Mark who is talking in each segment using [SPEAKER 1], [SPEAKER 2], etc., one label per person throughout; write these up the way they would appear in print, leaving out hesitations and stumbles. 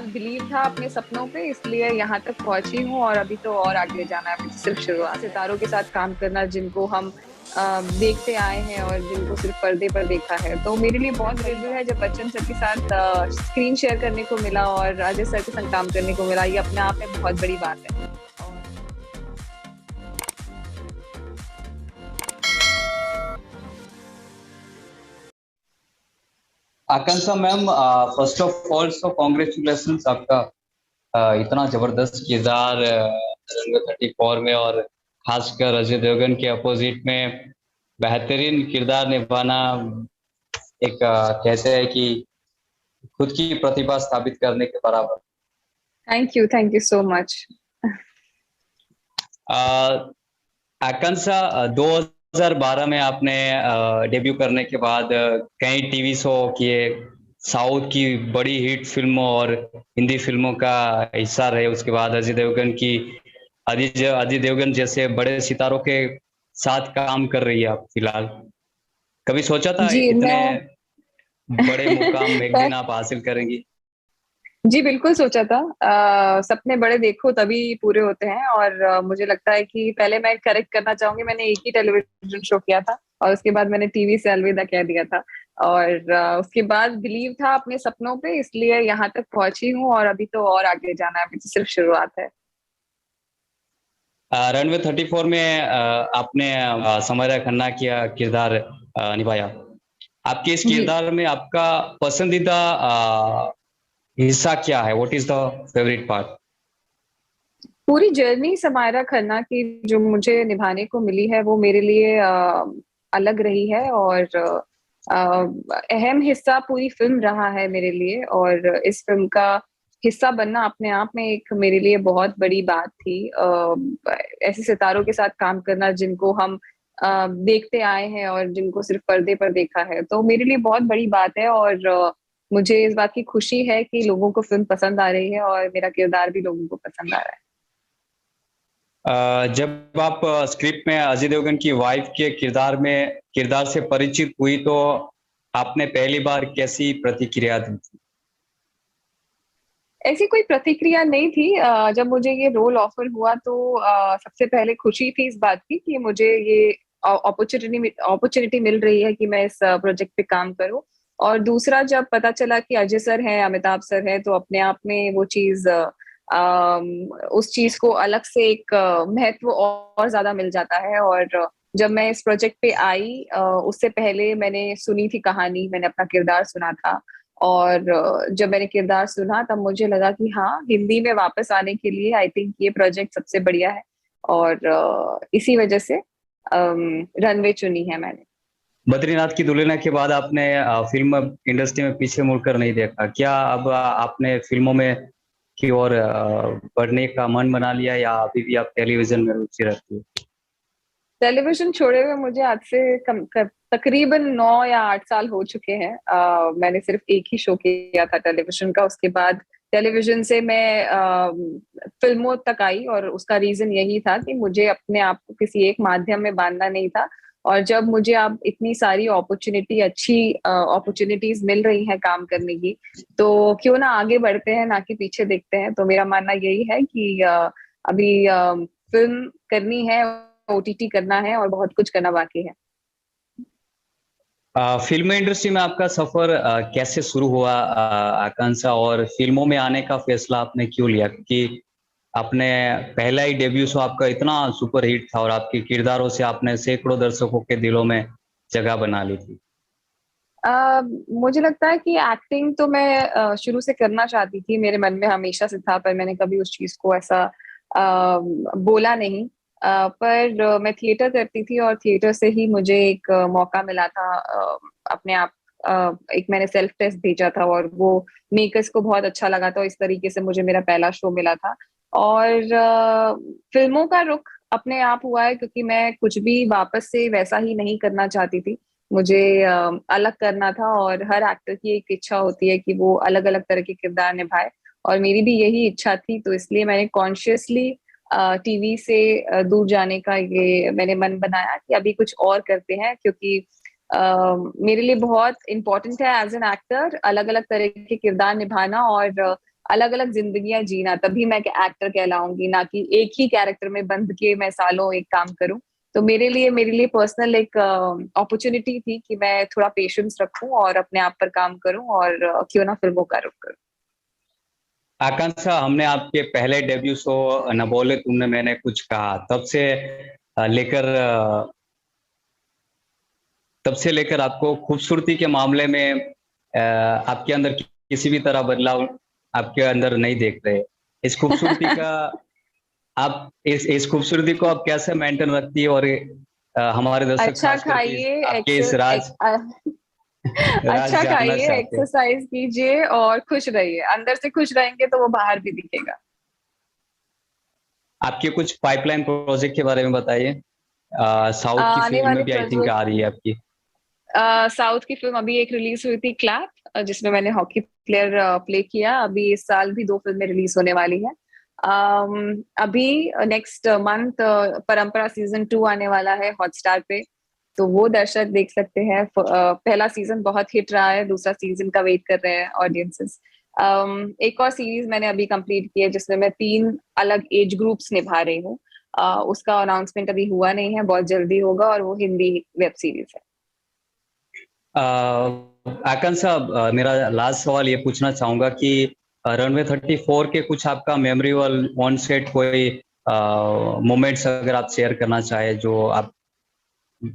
[SPEAKER 1] Believe था अपने सपनों पे, इसलिए यहाँ तक पहुंची हूँ और अभी तो और आगे जाना है। अभी तो सिर्फ शुरुआत। सितारों के साथ काम करना जिनको हम देखते आए हैं और जिनको सिर्फ पर्दे पर देखा है, तो मेरे लिए बहुत ग्रेटफुल है जब बच्चन सर के साथ स्क्रीन शेयर करने को मिला और अजय सर के संग काम करने को मिला। ये अपने आप में बहुत बड़ी बात है।
[SPEAKER 2] Akanksha ma'am, first of all so congratulation आपका। इतना जबरदस्त किरदार रंग 34 में, और खासकर अजय देवगन के अपोजिट में बेहतरीन किरदार निभाना। एक कहते हैं कि खुद की प्रतिभा स्थापित करने के बराबर।
[SPEAKER 1] Thank you so much.
[SPEAKER 2] Akanksha, 2012 में आपने डेब्यू करने के बाद कई टीवी शो किए, साउथ की बड़ी हिट फिल्मों और हिंदी फिल्मों का हिस्सा रहे। उसके बाद अजय देवगन जैसे बड़े सितारों के साथ काम कर रही है आप फिलहाल। कभी सोचा था
[SPEAKER 1] जी
[SPEAKER 2] इतने
[SPEAKER 1] मैं
[SPEAKER 2] बड़े मुकाम एक दिन आप हासिल करेंगी?
[SPEAKER 1] जी बिल्कुल सोचा था। सपने बड़े देखो तभी पूरे होते हैं, और मुझे लगता है कि पहले मैं करेक्ट करना चाहूंगी, मैंने एक ही टेलीविजन शो किया था और उसके बाद मैंने टीवी से अलविदा कह दिया था। और उसके बाद बिलीव था अपने सपनों पे, इसलिए यहाँ तक पहुंची हूँ और अभी तो और आगे जाना है। अभी तो सिर्फ शुरुआत है।
[SPEAKER 2] रनवे 34 में आपने समयरा खन्ना का किरदार निभाया। आपके इस
[SPEAKER 1] जी,
[SPEAKER 2] किरदार में आपका पसंदीदा हिस्सा क्या है? What is the favourite part?
[SPEAKER 1] पूरी जर्नी समायरा खन्ना की जो मुझे निभाने को मिली है वो मेरे लिए अलग रही है, और अहम हिस्सा पूरी फिल्म रहा है मेरे लिए। और इस फिल्म का हिस्सा बनना अपने आप में एक मेरे लिए बहुत बड़ी बात थी। ऐसे सितारों के साथ काम करना जिनको हम देखते आए हैं और जिनको सिर्फ पर्दे पर देखा है, तो मेरे लिए बहुत बड़ी बात है। और मुझे इस बात की खुशी है कि लोगों को फिल्म पसंद आ रही है और मेरा किरदार भी लोगों को पसंद आ रहा है।
[SPEAKER 2] जब आप स्क्रिप्ट में अजय देवगन की वाइफ के किरदार से परिचित हुई, तो आपने पहली बार कैसी प्रतिक्रिया दी थी?
[SPEAKER 1] ऐसी कोई प्रतिक्रिया नहीं थी। जब मुझे ये रोल ऑफर हुआ तो सबसे पहले खुशी थी इस बात की कि मुझे ये अपॉर्चुनिटी मिल रही है कि मैं इस प्रोजेक्ट पे काम करूं। और दूसरा, जब पता चला कि अजय सर हैं, अमिताभ सर हैं, तो अपने आप में वो चीज उस चीज को अलग से एक महत्व और ज्यादा मिल जाता है। और जब मैं इस प्रोजेक्ट पे आई, उससे पहले मैंने सुनी थी कहानी, मैंने अपना किरदार सुना था। और जब मैंने किरदार सुना तब मुझे लगा कि हाँ, हिंदी में वापस आने के लिए आई थिंक ये प्रोजेक्ट सबसे बढ़िया है। और इसी वजह से रनवे चुनी है मैंने।
[SPEAKER 2] बद्रीनाथ की दुल्हनिया के बाद आपने फिल्म इंडस्ट्री में पीछे मुड़कर नहीं देखा क्या? अब आपने फिल्मों में की ओर बढ़ने का मन बना लिया, या अभी भी आप टेलीविजन में रुचि रखती है?
[SPEAKER 1] टेलीविजन छोड़े हुए मुझे आज से तकरीबन 9 या 8 साल हो चुके हैं। मैंने सिर्फ एक ही शो किया था टेलीविजन का। उसके बाद टेलीविजन से मैं फिल्मों तक आई, और उसका रीजन यही था कि मुझे अपने आप को किसी एक माध्यम में बांधना नहीं था। और जब मुझे अब इतनी सारी अच्छी अपॉर्चुनिटीज मिल रही हैं काम करने की, तो क्यों ना आगे बढ़ते हैं, ना कि पीछे देखते हैं। तो मेरा मानना यही है कि अभी फिल्म करनी है, ओटीटी करना है और बहुत कुछ करना बाकी है।
[SPEAKER 2] फिल्म इंडस्ट्री में आपका सफर कैसे शुरू हुआ, आकांक्षा? और फिल्मों में आने का फैसला आपने क्यों लिया? क्योंकि आपने पहला ही डेब्यू शो आपका इतना सुपर हिट था, और आपके किरदारों से आपने सैकड़ों दर्शकों के दिलों में जगह बना ली थी।
[SPEAKER 1] मुझे लगता है कि एक्टिंग तो मैं शुरू से करना चाहती थी, मेरे मन में हमेशा से था, पर मैंने कभी उस चीज को ऐसा बोला नहीं। पर मैं थिएटर करती थी और थिएटर से ही मुझे एक मौका मिला था। अपने आप एक मैंने सेल्फ टेस्ट भेजा था और वो मेकर्स को बहुत अच्छा लगा था, इस तरीके से मुझे मेरा पहला शो मिला था। और फिल्मों का रुख अपने आप हुआ है, क्योंकि मैं कुछ भी वापस से वैसा ही नहीं करना चाहती थी। मुझे अलग करना था, और हर एक्टर की एक इच्छा होती है कि वो अलग अलग तरह के किरदार निभाए। और मेरी भी यही इच्छा थी, तो इसलिए मैंने कॉन्शियसली टीवी से दूर जाने का ये मैंने मन बनाया कि अभी कुछ और करते हैं। क्योंकि मेरे लिए बहुत इम्पोर्टेंट है एज एन एक्टर अलग अलग तरह के किरदार निभाना। और अलग अलग जिंदगियां जीना, तभी मैं एक्टर कहलाऊंगी, ना कि एक ही कैरेक्टर में बंध के मैं सालों एक काम करूं। तो मेरे लिए पर्सनल एक अपॉर्चुनिटी थी कि मैं थोड़ा पेशेंस रखूं और अपने आप पर काम करूं और क्यों ना फिल्मों का रुख करूं।
[SPEAKER 2] आकांक्षा, हमने आपके पहले डेब्यू शो न बोले तुमने मैंने कुछ कहा, लेकर तब से लेकर आपको खूबसूरती के मामले में आपके अंदर किसी भी तरह बदलाव आपके अंदर नहीं देख रहे। इस खूबसूरती का आप इस खूबसूरती को आप कैसे मेंटेन रखती है, और हमारे दर्शक
[SPEAKER 1] अच्छा
[SPEAKER 2] खास करके
[SPEAKER 1] खाइए,
[SPEAKER 2] आपके इस राज
[SPEAKER 1] अच्छा
[SPEAKER 2] जानना
[SPEAKER 1] खाइए,
[SPEAKER 2] चाहते हैं।
[SPEAKER 1] एक्सरसाइज कीजिए और खुश रहिए। अंदर से खुश रहेंगे तो वो बाहर भी दिखेगा।
[SPEAKER 2] आपके कुछ पाइपलाइन प्रोजेक्ट के बारे में बताइए। साउथ की
[SPEAKER 1] आने
[SPEAKER 2] फिल्म
[SPEAKER 1] वाले
[SPEAKER 2] भी आई थिंक
[SPEAKER 1] प्रोजेक्ट,
[SPEAKER 2] आ रही है आपकी।
[SPEAKER 1] साउथ की फिल्म अभी एक रिलीज हुई थी, क्लैप, जिसमें मैंने हॉकी प्लेयर प्ले किया। अभी इस साल भी 2 फिल्में रिलीज होने वाली है। अभी नेक्स्ट मंथ परंपरा सीजन 2 आने वाला है हॉटस्टार पे, तो वो दर्शक देख सकते हैं। पहला सीजन बहुत हिट रहा है, दूसरा सीजन का वेट कर रहे हैं ऑडियंसेस। एक और सीरीज मैंने अभी कंप्लीट की है जिसमें मैं 3 अलग एज ग्रुप्स निभा रही हूँ। उसका अनाउंसमेंट अभी हुआ नहीं है, बहुत जल्दी होगा, और वो हिंदी वेब सीरीज है।
[SPEAKER 2] आकांक्षा, मेरा लास्ट सवाल ये पूछना चाहूंगा कि रनवे 34 के कुछ आपका मेमोरेबल ऑन सेट कोई मोमेंट्स अगर आप शेयर करना चाहे, जो आप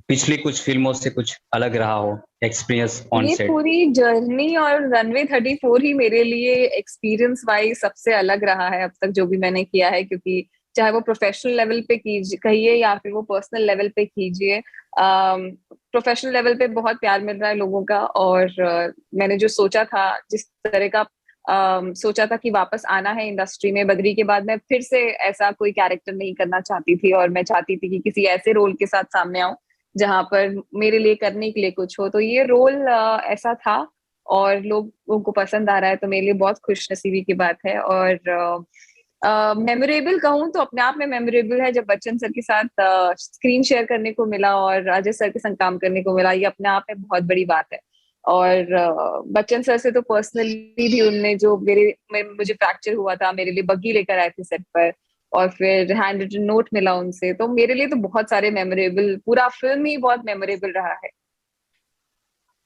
[SPEAKER 2] पिछली कुछ फिल्मों से कुछ अलग रहा हो एक्सपीरियंस ऑन
[SPEAKER 1] ये
[SPEAKER 2] सेट।
[SPEAKER 1] पूरी जर्नी और रनवे 34 ही मेरे लिए एक्सपीरियंस वाइज सबसे अलग रहा है अब तक जो भी मैंने किया है, क्योंकि चाहे वो प्रोफेशनल लेवल पे कीजिए कहिए या फिर वो पर्सनल लेवल पे कीजिए, प्रोफेशनल लेवल पे बहुत प्यार मिल रहा है लोगों का। और मैंने जो सोचा था, जिस तरह का सोचा था कि वापस आना है इंडस्ट्री में बद्री के बाद, मैं फिर से ऐसा कोई कैरेक्टर नहीं करना चाहती थी, और मैं चाहती थी कि किसी ऐसे रोल के साथ सामने आऊं जहां पर मेरे लिए करने के लिए कुछ हो। तो ये रोल ऐसा था और लोगों को पसंद आ रहा है, तो मेरे लिए बहुत खुश नसीबी की बात है। और मेमोरेबल कहूँ तो अपने आप में मेमोरेबल है, जब बच्चन सर के साथ स्क्रीन शेयर करने को मिला और अजय सर के संग काम करने को मिला, ये अपने आप में बहुत बड़ी बात है। और बच्चन सर से तो पर्सनली भी उनने जो मुझे फ्रैक्चर हुआ था, मेरे लिए बग्गी लेकर आए थे सेट पर, और फिर हैंड रिटन नोट मिला उनसे, तो मेरे लिए तो बहुत सारे मेमोरेबल, पूरा फिल्म ही बहुत मेमोरेबल रहा है।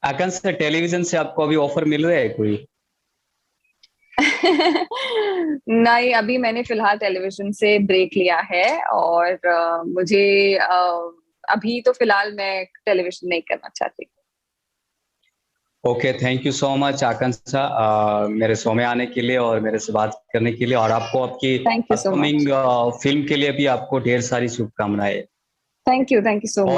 [SPEAKER 2] आकांक्षा, टेलीविजन से आपको अभी ऑफर मिल रहा है कोई?
[SPEAKER 1] नहीं, अभी मैंने फिलहाल टेलीविजन से ब्रेक लिया है, और मुझे अभी तो फिलहाल मैं टेलीविजन नहीं करना चाहती।
[SPEAKER 2] Okay, thank you so much Akanksha, मेरे शो में आने के लिए और मेरे से बात करने के लिए, और आपको आपकी
[SPEAKER 1] thank you so much.
[SPEAKER 2] Upcoming film के लिए भी आपको ढेर सारी शुभकामनाएं।
[SPEAKER 1] Thank you so much.